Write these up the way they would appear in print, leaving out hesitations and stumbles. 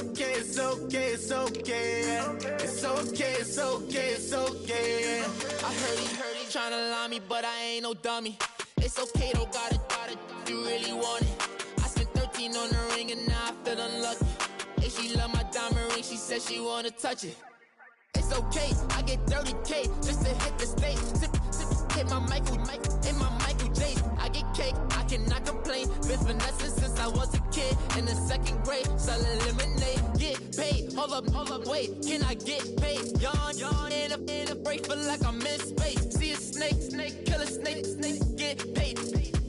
okay, it's okay, it's okay. It's okay, it's okay, it's okay. I heard he tryna lie me, but I ain't no dummy. It's okay, though, got it, you really want it. I spent 13 on the ring and now I feel unlucky. Hey, she love my diamond ring, she said she wanna touch it. It's okay, I get 30K just to hit the stage. Hit my Michael, hit my Michael J. I get cake, I cannot complain. Been finessing since I was a kid in the 2nd grade. Selling lemonade, get paid. Hold up, wait, can I get paid? Yawn, in a break, feel like I'm in space. See a snake, kill a snake, get paid.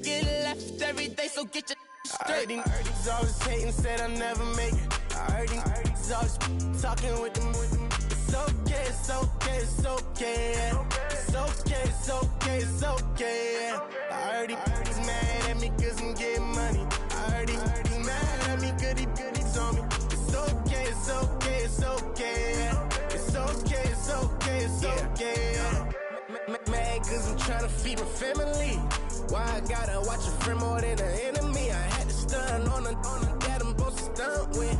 Get left every day, so get your straight. I heard he's always hating, said I'll never make it. I heard he's always talking with them. It's okay, it's okay, it's okay. It's okay, it's okay, it's okay. I heard he's mad at me cause I'm getting money. I heard he's mad at me cause he's on me. It's okay, it's okay, it's okay. It's okay, it's okay, it's okay. Mad cause I'm trying to feed my family. Why I gotta watch a friend more than an enemy? I had to stun on the that I'm supposed to stunt with.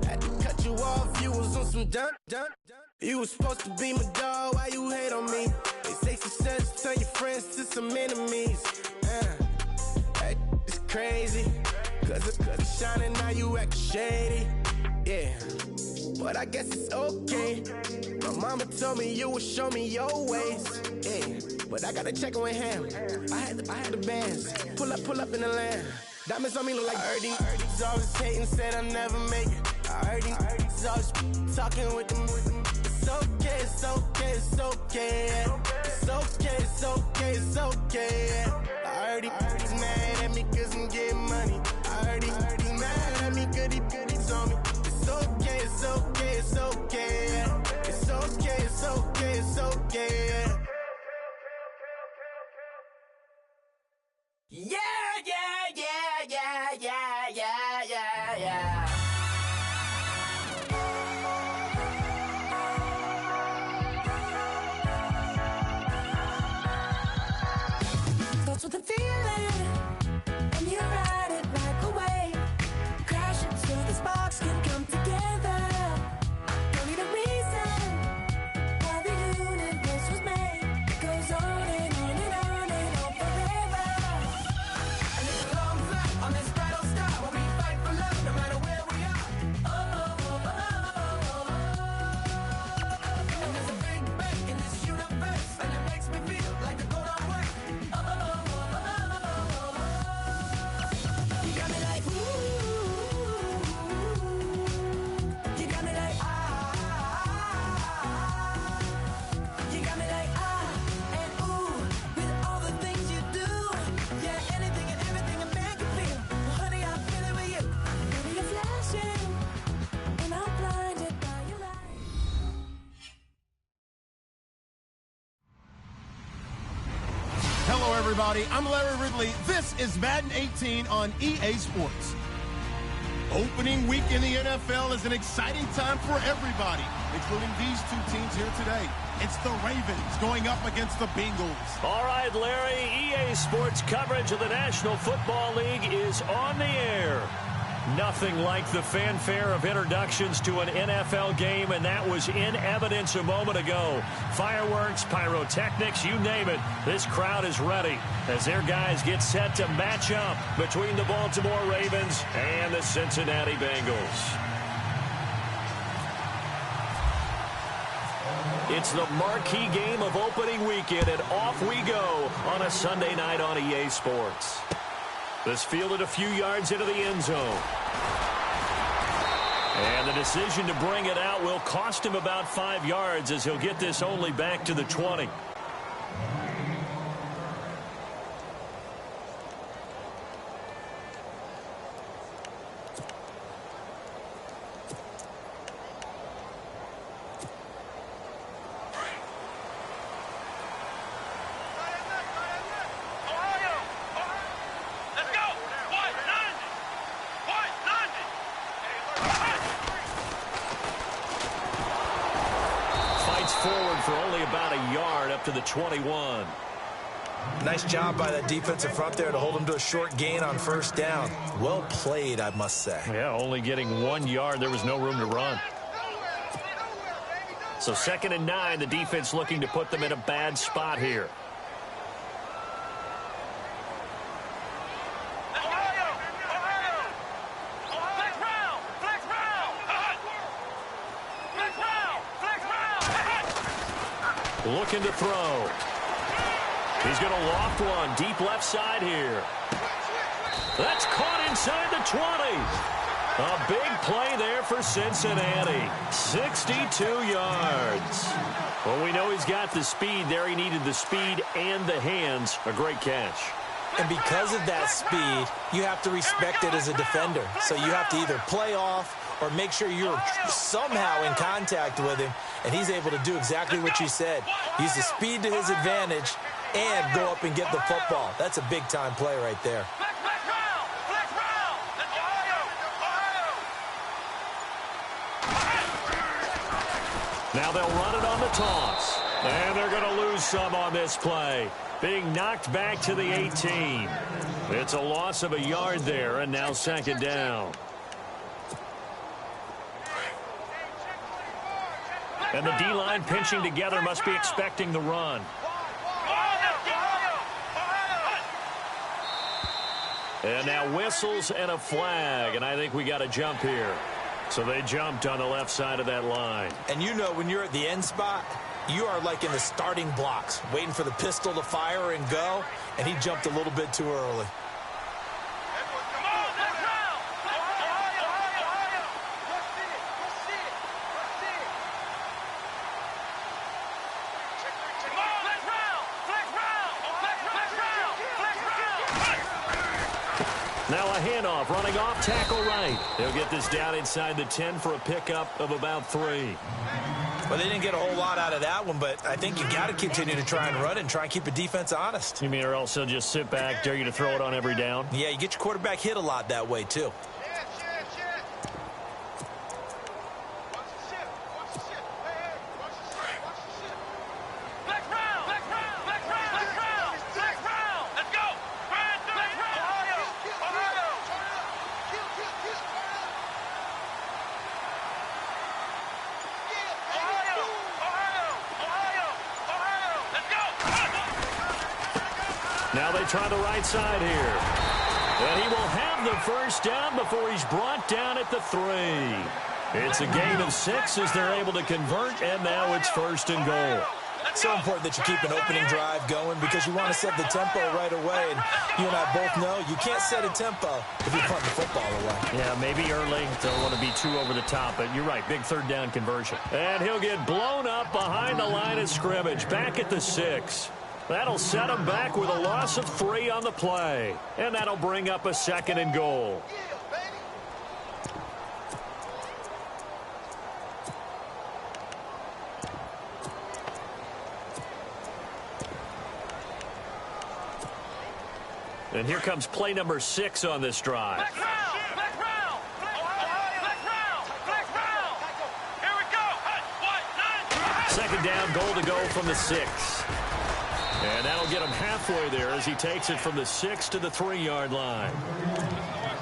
Had to cut you off, you was on some dun. You was supposed to be my dog, why you hate on me? They say success turn your friends to some enemies. That is crazy. Cause it's shining, now you act shady. Yeah, but I guess it's okay. My mama told me you would show me your ways. Yeah, but I gotta check with him. I had the bands. Pull up in the land. Diamonds on me look like Ernie. He's always hating, said I'll never make it. I heard he's always talking with them. It's okay, it's okay, it's okay. It's okay, it's okay, it's okay. I heard he's mad at me cause I'm getting money. I heard he's mad at me cause he's on me. It's okay, it's okay, it's okay. It's okay, it's okay, it's okay. Yeah. Starts with a feeling, and you ride it like a wave. Crash it so the sparks can come together. Don't need a reason why the universe was made. It goes on and on and on and on forever. And it's a long flight on this battle star where we fight for love no matter where we are. And there's a big bang in this universe, and it makes me feel like the go don't work. You got me like ooh, you got me like you got me like and ooh, with all the things you do, yeah, anything and everything a man can feel. Well, honey, I feel it with you. Baby, you're flashing, and I'm blinded by your light. Hello, everybody. I'm Larry Ridley. This is Madden 18 on EA Sports. Opening week in the NFL is an exciting time for everybody, including these two teams here today. It's the Ravens going up against the Bengals. All right, Larry, EA Sports coverage of the National Football League is on the air. Nothing like the fanfare of introductions to an NFL game, and that was in evidence a moment ago. Fireworks, pyrotechnics, you name it. This crowd is ready as their guys get set to match up between the Baltimore Ravens and the Cincinnati Bengals. It's the marquee game of opening weekend, and off we go on a Sunday night on EA Sports. This fielded a few yards into the end zone. And the decision to bring it out will cost him about 5 yards as he'll get this only back to the 20. Forward for only about a yard up to the 21. Nice job by that defensive front there to hold him to a short gain on first down. Well played, I must say. Yeah, only getting 1 yard. There was no room to run. So 2nd and 9, the defense looking to put them in a bad spot here. Looking to throw. He's going to loft one deep left side here. That's caught inside the 20. A big play there for Cincinnati. 62 yards. Well, we know he's got the speed there. He needed the speed and the hands. A great catch. And because of that speed, you have to respect it as a defender. So you have to either play off or make sure you're somehow in contact with him. And he's able to do exactly what you said. Use the speed to his advantage and go up and get the football. That's a big-time play right there. Now they'll run it on the toss. And they're going to lose some on this play. Being knocked back to the 18. It's a loss of a yard there, and now 2nd down. And the D-line pinching together, must be expecting the run. And now whistles and a flag, and I think we got a jump here. So they jumped on the left side of that line. And you know when you're at the end spot, you are like in the starting blocks, waiting for the pistol to fire and go, and he jumped a little bit too early. Now a handoff, running off tackle right. They'll get this down inside the 10 for a pickup of about 3. Well, they didn't get a whole lot out of that one, but I think you got to continue to try and run it and try and keep a defense honest. You mean or else they'll just sit back, dare you to throw it on every down? Yeah, you get your quarterback hit a lot that way, too. Now they try the right side here. And he will have the first down before he's brought down at the 3. It's a gain of 6 as they're able to convert, and now it's 1st and goal. It's so important that you keep an opening drive going because you want to set the tempo right away. And you and I both know you can't set a tempo if you're putting the football away. Yeah, maybe early. Don't want to be too over the top, but you're right. Big 3rd down conversion. And he'll get blown up behind the line of scrimmage, back at the 6. That'll set him back with a loss of 3 on the play. And that'll bring up a 2nd and goal. And here comes play number 6 on this drive. Second down, goal to go from the 6. And that'll get him halfway there as he takes it from the 6 to the 3-yard line.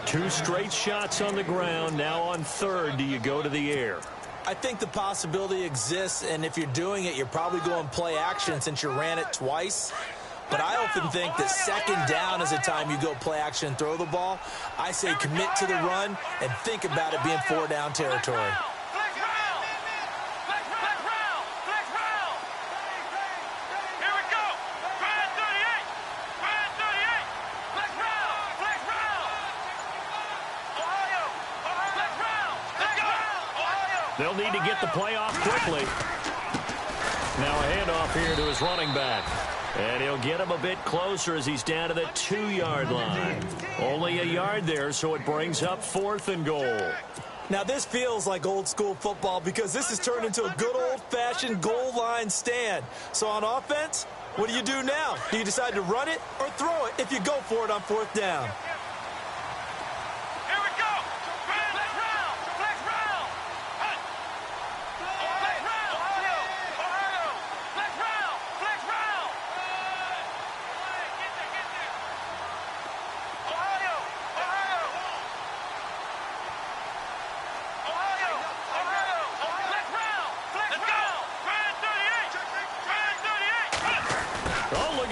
2 straight shots on the ground. Now on 3rd, do you go to the air? I think the possibility exists, and if you're doing it, you're probably going play action since you ran it twice. But I often think that 2nd down is the time you go play action and throw the ball. I say commit to the run and think about it being 4-down territory. They'll need to get the play off quickly. Now a handoff here to his running back. And he'll get him a bit closer as he's down to the 2-yard line. Only a yard there, so it brings up 4th and goal. Now this feels like old school football because this has turned into a good old-fashioned goal line stand. So on offense, what do you do now? Do you decide to run it or throw it if you go for it on 4th down?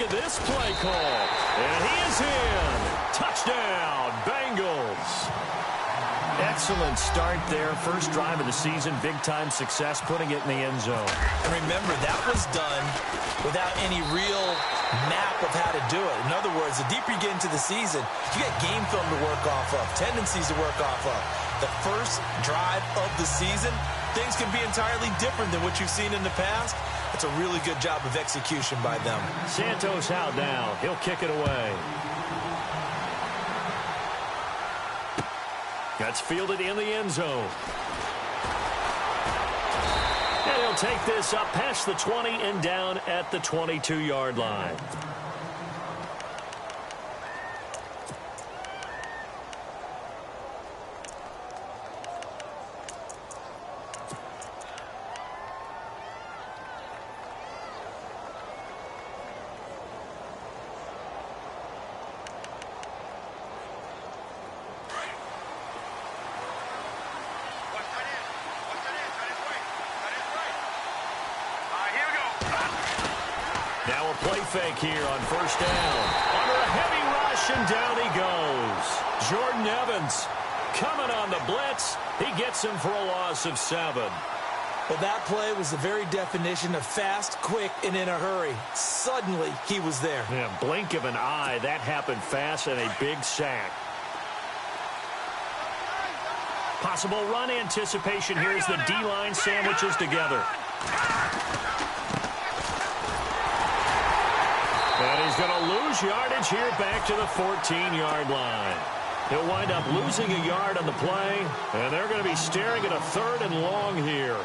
to this play call. And he is in. Touchdown, Bengals. Excellent start there. First drive of the season. Big-time success, putting it in the end zone. And remember, that was done without any real map of how to do it. In other words, the deeper you get into the season, you get game film to work off of, tendencies to work off of. The first drive of the season, things can be entirely different than what you've seen in the past. It's a really good job of execution by them. Santos out now. He'll kick it away. That's fielded in the end zone. And he'll take this up past the 20 and down at the 22-yard line. Now a play fake here on first down. Under a heavy rush, and down he goes. Jordan Evans coming on the blitz. He gets him for a loss of 7. Well, that play was the very definition of fast, quick, and in a hurry. Suddenly, he was there. Yeah, blink of an eye. That happened fast, and a big sack. Possible run anticipation here as the D-line sandwiches together. And he's going to lose yardage here back to the 14-yard line. He'll wind up losing a yard on the play, and they're going to be staring at a 3rd and long here.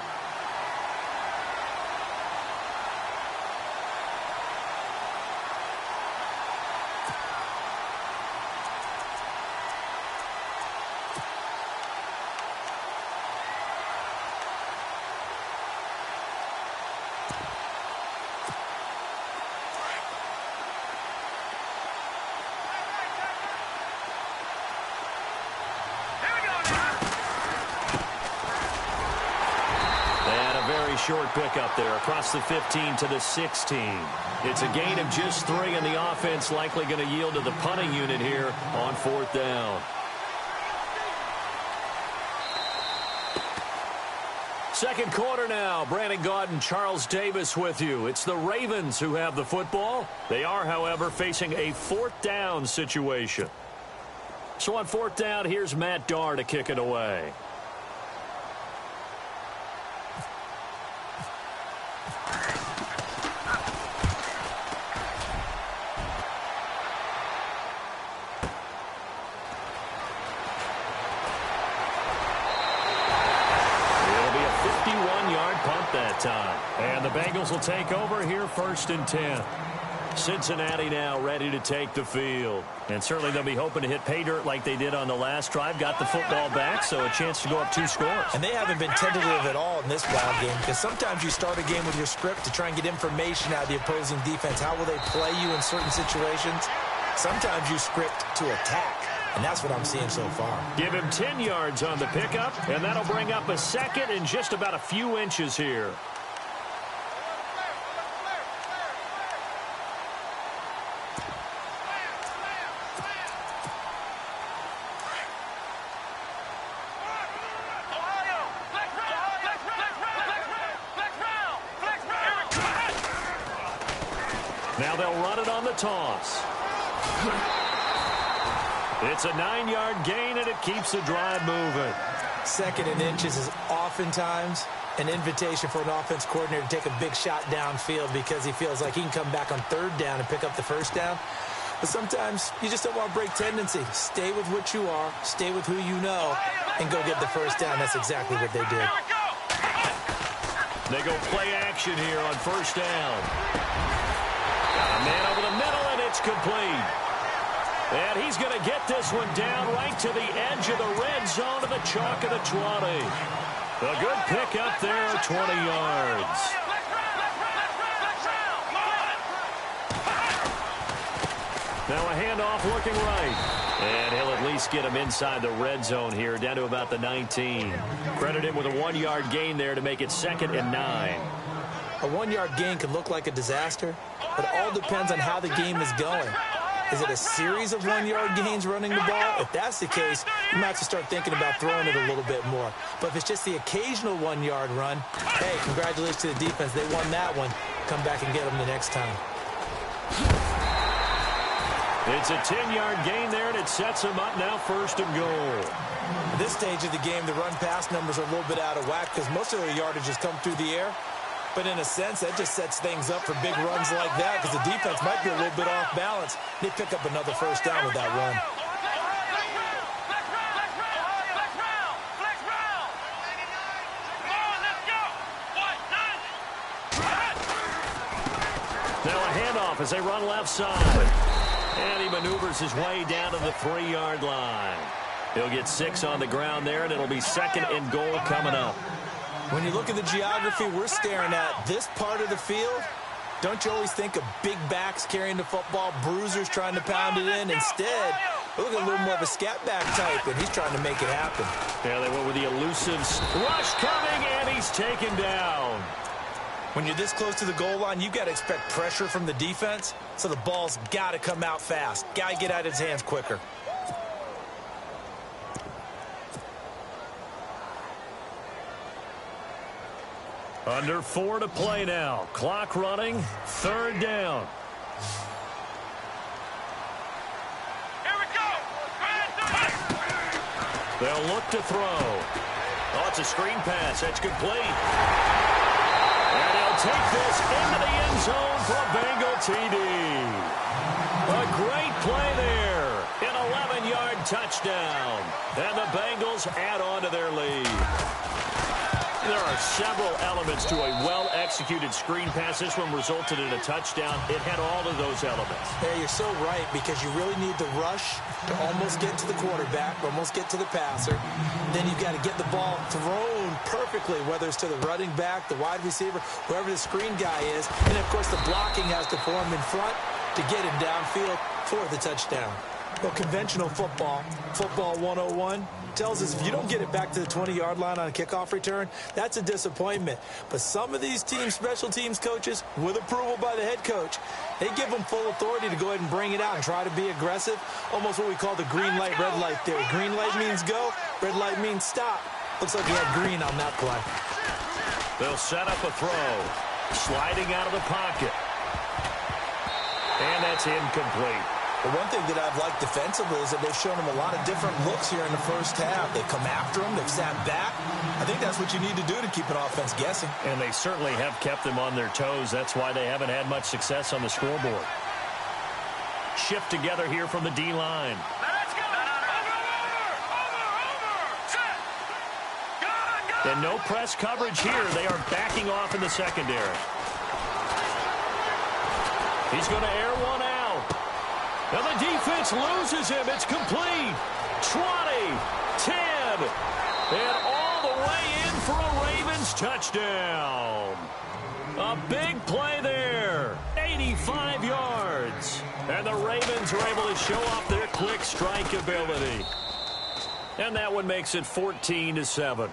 Short pickup there across the 15 to the 16. It's a gain of just 3, and the offense likely going to yield to the punting unit here on 4th down. Second quarter now. Brandon Gaudin, Charles Davis with you. It's the Ravens who have the football. They are, however, facing a 4th down situation. So on 4th down, here's Matt Darr to kick it away. And the Bengals will take over here 1st and 10. Cincinnati now ready to take the field. And certainly they'll be hoping to hit pay dirt like they did on the last drive. Got the football back, so a chance to go up 2 scores. And they haven't been tentative at all in this ball game, because sometimes you start a game with your script to try and get information out of the opposing defense. How will they play you in certain situations? Sometimes you script to attack. And that's what I'm seeing so far. Give him 10 yards on the pickup, and that'll bring up a 2nd and just about a few inches here. Now they'll run it on the toss. It's a 9-yard gain, and it keeps the drive moving. 2nd and inches is oftentimes an invitation for an offense coordinator to take a big shot downfield because he feels like he can come back on 3rd down and pick up the 1st down. But sometimes you just don't want to break tendency. Stay with what you are, stay with who you know, and go get the 1st down. That's exactly what they did. They go play action here on 1st down. Got a man over the middle, and it's complete. And he's going to get this one down right to the edge of the red zone to the chalk of the 20. A good pickup there, 20 yards. Now a handoff looking right. And he'll at least get him inside the red zone here, down to about the 19. Credit him with a 1-yard gain there to make it 2nd and 9. A 1-yard gain can look like a disaster, but it all depends on how the game is going. Is it a series of 1-yard gains running the ball? If that's the case, you might have to start thinking about throwing it a little bit more. But if it's just the occasional 1-yard run, hey, congratulations to the defense. They won that one. Come back and get them the next time. It's a 10-yard gain there, and it sets them up now 1st and goal. At this stage of the game, the run-pass numbers are a little bit out of whack because most of their yardage has come through the air. But in a sense, that just sets things up for big runs like that because the defense might be a little bit off balance. They pick up another 1st down with that run. Now a handoff as they run left side. And he maneuvers his way down to the 3-yard line. He'll get 6 on the ground there, and it'll be 2nd and goal coming up. When you look at the geography we're staring at, this part of the field, don't you always think of big backs carrying the football, bruisers trying to pound it in? Instead, we're looking at a little more of a scat back type, and he's trying to make it happen. Yeah, they went with the elusive rush coming, and he's taken down. When you're this close to the goal line, you've got to expect pressure from the defense, so the ball's got to come out fast. Got to get out of his hands quicker. Under 4 to play now. Clock running. 3rd down. Here we go. They'll look to throw. Oh, it's a screen pass. That's complete. And he'll take this into the end zone for a Bengal TD. A great play there. An 11-yard touchdown. And the Bengals add on to their lead. There are several elements to a well-executed screen pass. This one resulted in a touchdown. It had all of those elements. Yeah, you're so right, because you really need the rush to almost get to the quarterback, almost get to the passer. Then you've got to get the ball thrown perfectly, whether it's to the running back, the wide receiver, whoever the screen guy is. And, of course, the blocking has to form in front to get him downfield for the touchdown. Well, conventional football, football 101, tells us if you don't get it back to the 20-yard line on a kickoff return, that's a disappointment. But some of these teams, special teams coaches, with approval by the head coach, they give them full authority to go ahead and bring it out and try to be aggressive, almost what we call the green light, red light theory. Green light means go, red light means stop. Looks like he had green on that play. They'll set up a throw, sliding out of the pocket. And that's incomplete. The one thing that I've liked defensively is that they've shown him a lot of different looks here in the first half. They've come after him. They've sat back. I think that's what you need to do to keep an offense guessing. And they certainly have kept them on their toes. That's why they haven't had much success on the scoreboard. Shift together here from the D-line. And no press coverage here. They are backing off in the secondary. He's going to air one out. Now the defense loses him. It's complete. 20, 10, and all the way in for a Ravens touchdown. A big play there. 85 yards. And the Ravens are able to show off their quick strike ability. And that one makes it 14-7.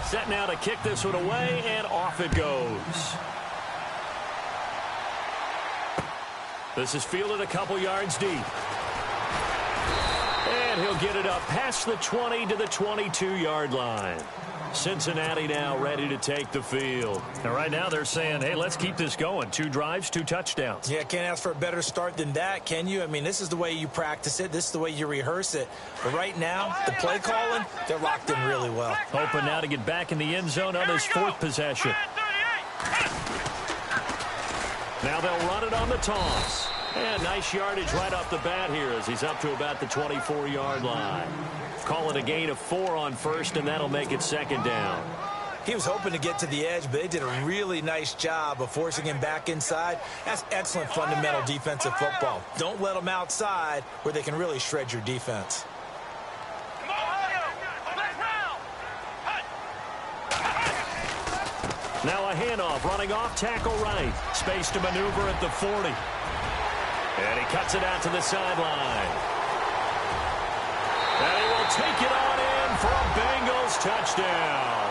Set now to kick this one away, and off it goes. This is fielded a couple yards deep. And he'll get it up past the 20 to the 22-yard line. Cincinnati now ready to take the field. And right now they're saying, hey, let's keep this going. 2 drives, 2 touchdowns. Yeah, can't ask for a better start than that, can you? I mean, this is the way you practice it. This is the way you rehearse it. But right now, the play calling, they're locked in really well. Hoping now to get back in the end zone on his 4th possession. Now they'll run it on the toss. And nice yardage right off the bat here as he's up to about the 24-yard line. Call it a gain of 4 on first, and that'll make it 2nd down. He was hoping to get to the edge, but they did a really nice job of forcing him back inside. That's excellent fundamental defensive football. Don't let them outside where they can really shred your defense. Now a handoff, running off tackle right. Space to maneuver at the 40. And he cuts it out to the sideline. And he will take it on in for a Bengals touchdown.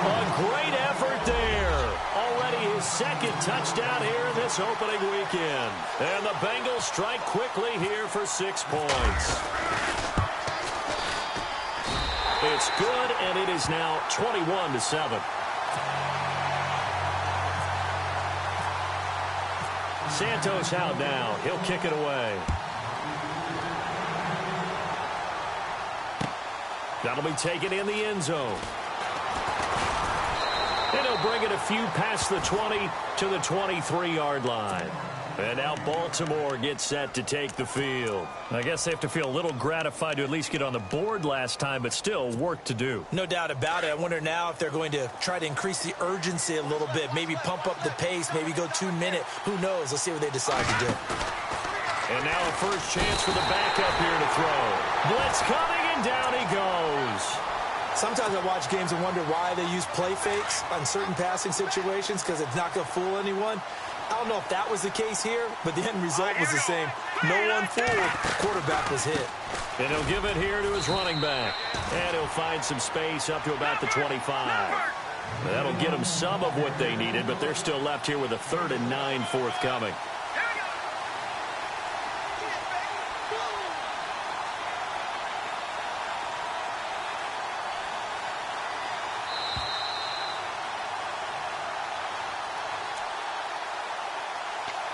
A great effort there. Already his second touchdown here in this opening weekend. And the Bengals strike quickly here for 6 points. It's good, and it is now 21-7. Santos out now. He'll kick it away. That'll be taken in the end zone. And he'll bring it a few past the 20 to the 23-yard line. And now Baltimore gets set to take the field. I guess they have to feel a little gratified to at least get on the board last time, but still work to do. No doubt about it. I wonder now if they're going to try to increase the urgency a little bit, maybe pump up the pace, maybe go 2 minute. Who knows? Let's see what they decide to do. And now a first chance for the backup here to throw. Blitz coming, and down he goes. Sometimes I watch games and wonder why they use play fakes on certain passing situations, because it's not going to fool anyone. I don't know if that was the case here, but the end result was the same. No one fooled. Quarterback was hit. And he'll give it here to his running back. And he'll find some space up to about the 25. That'll get them some of what they needed, but they're still left here with a 3rd and 9 forthcoming.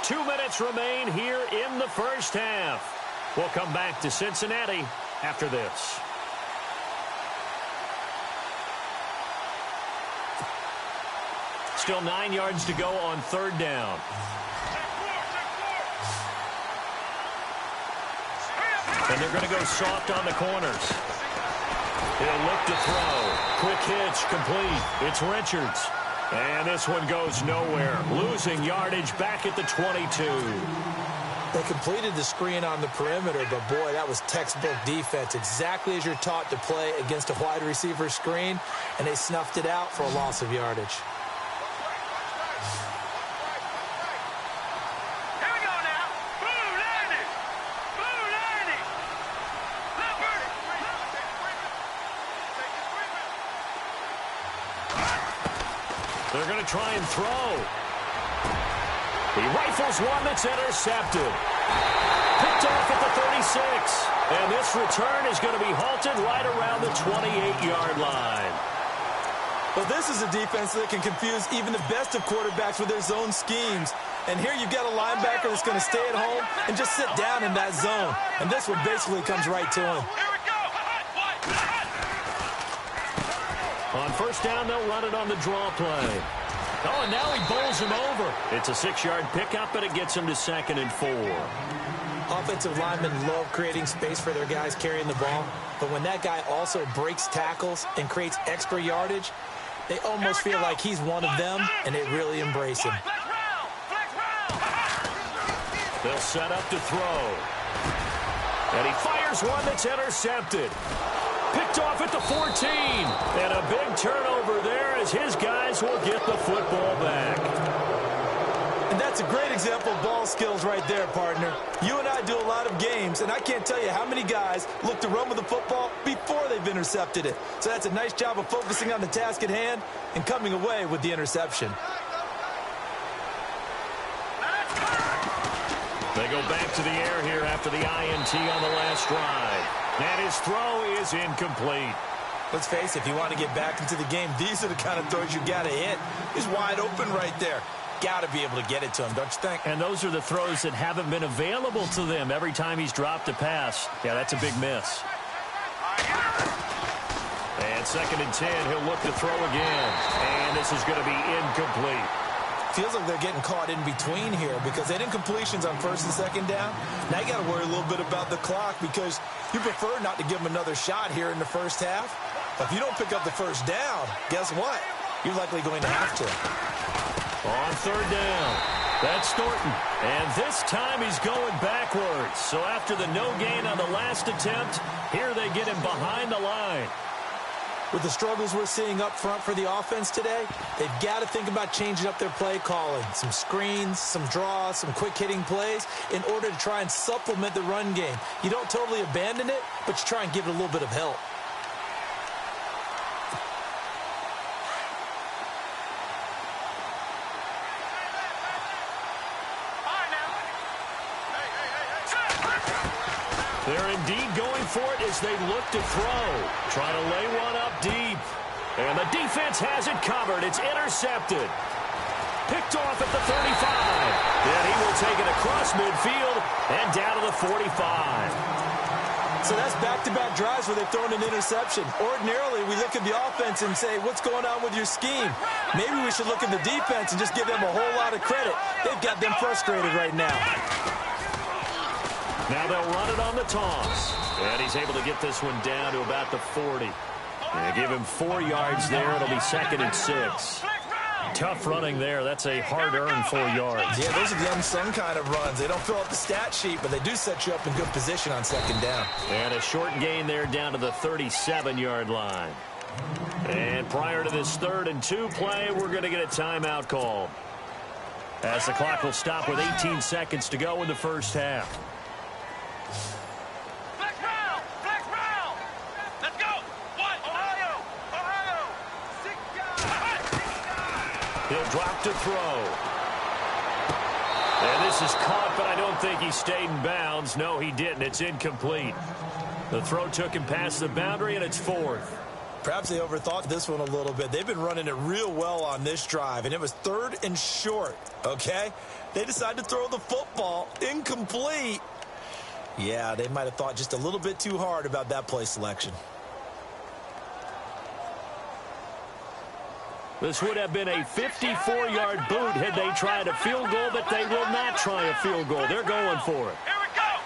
2 minutes remain here in the first half. We'll come back to Cincinnati after this. Still 9 yards to go on 3rd down. And they're going to go soft on the corners. He'll look to throw. Quick hitch, complete. It's Richards. And this one goes nowhere. Losing yardage back at the 22. They completed the screen on the perimeter, but boy, that was textbook defense. Exactly as you're taught to play against a wide receiver screen, and they snuffed it out for a loss of yardage. They're going to try and throw. He rifles one that's intercepted. Picked off at the 36. And this return is going to be halted right around the 28-yard line. Well, this is a defense that can confuse even the best of quarterbacks with their zone schemes. And here you've got a linebacker that's going to stay at home and just sit down in that zone. And this one basically comes right to him. On first down, they'll run it on the draw play. Oh, and now he bowls him over. It's a 6-yard pickup, and it gets him to 2nd and 4. Offensive linemen love creating space for their guys carrying the ball. But when that guy also breaks tackles and creates extra yardage, they almost feel like he's one of them, and they really embrace him. They'll set up to throw. And he fires one that's intercepted. Picked off at the 14. And a big turnover there as his guys will get the football back. And that's a great example of ball skills right there, partner. You and I do a lot of games, and I can't tell you how many guys look to run with the football before they've intercepted it. So that's a nice job of focusing on the task at hand and coming away with the interception. They go back to the air here after the INT on the last drive. And his throw is incomplete. Let's face it, if you want to get back into the game, these are the kind of throws you got to hit. He's wide open right there. Got to be able to get it to him, don't you think? And those are the throws that haven't been available to them every time he's dropped a pass. Yeah, that's a big miss. And 2nd and 10, he'll look to throw again. And this is going to be incomplete. Feels like they're getting caught in between here because they didn't completions on 1st and 2nd down. Now you got to worry a little bit about the clock because you prefer not to give them another shot here in the first half. But if you don't pick up the first down, guess what? You're likely going to have to. On 3rd down, that's Thornton. And this time he's going backwards. So after the no gain on the last attempt, here they get him behind the line. With the struggles we're seeing up front for the offense today, they've got to think about changing up their play calling. Some screens, some draws, some quick-hitting plays in order to try and supplement the run game. You don't totally abandon it, but you try and give it a little bit of help. They're indeed going for it as they look to throw. Trying to lay one up deep. And the defense has it covered. It's intercepted. Picked off at the 35. Then he will take it across midfield and down to the 45. So that's back-to-back drives where they've thrown an interception. Ordinarily, we look at the offense and say, what's going on with your scheme? Maybe we should look at the defense and just give them a whole lot of credit. They've got them frustrated right now. Now they'll run it on the toss. And he's able to get this one down to about the 40. And give him 4 yards there. It'll be 2nd and 6. Tough running there. That's a hard-earned 4 yards. Yeah, those are the unsung kind of runs. They don't fill out the stat sheet, but they do set you up in good position on 2nd down. And a short gain there down to the 37-yard line. And prior to this 3rd and 2 play, we're going to get a timeout call, as the clock will stop with 18 seconds to go in the first half. He'll drop to throw. And this is caught, but I don't think he stayed in bounds. No, he didn't. It's incomplete. The throw took him past the boundary, and it's 4th. Perhaps they overthought this one a little bit. They've been running it real well on this drive, and it was 3rd and short, okay? They decided to throw the football. Incomplete. Yeah, they might have thought just a little bit too hard about that play selection. This would have been a 54-yard boot had they tried a field goal, but they will not try a field goal. They're going for it. Here we go.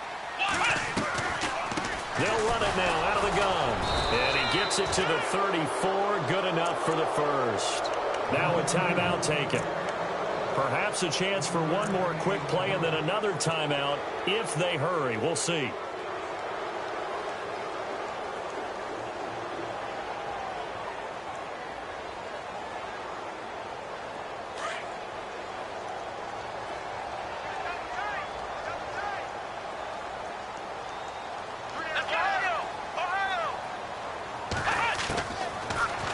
They'll run it now out of the gun. And he gets it to the 34. Good enough for the first. Now a timeout taken. Perhaps a chance for one more quick play and then another timeout if they hurry. We'll see.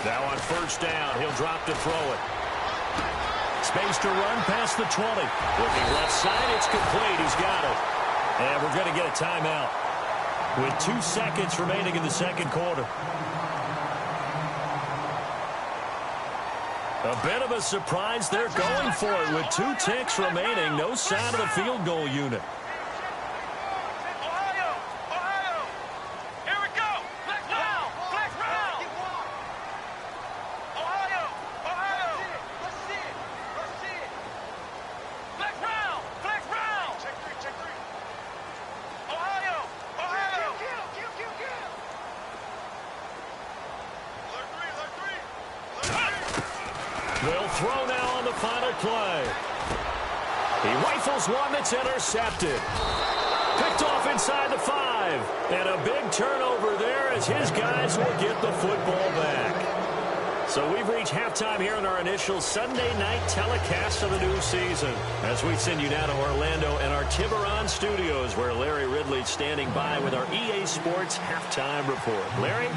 Now on first down, he'll drop to throw it. Space to run past the 20. Looking left side, it's complete. He's got it. And we're going to get a timeout with 2 seconds remaining in the second quarter. A bit of a surprise. They're going for it with 2 ticks remaining. No sign of the field goal unit. They'll throw now on the final play. He rifles one that's intercepted. Picked off inside the 5. And a big turnover there as his guys will get the football back. So we've reached halftime here in our initial Sunday night telecast of the new season, as we send you now to Orlando and our Tiburon studios, where Larry Ridley's standing by with our EA Sports halftime report. Larry?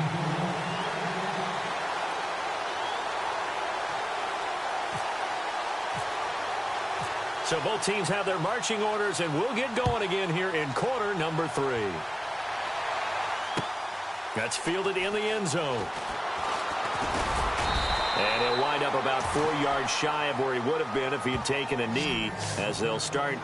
So both teams have their marching orders, and we'll get going again here in quarter number 3. That's fielded in the end zone. And he'll wind up about 4 yards shy of where he would have been if he had taken a knee, as they'll start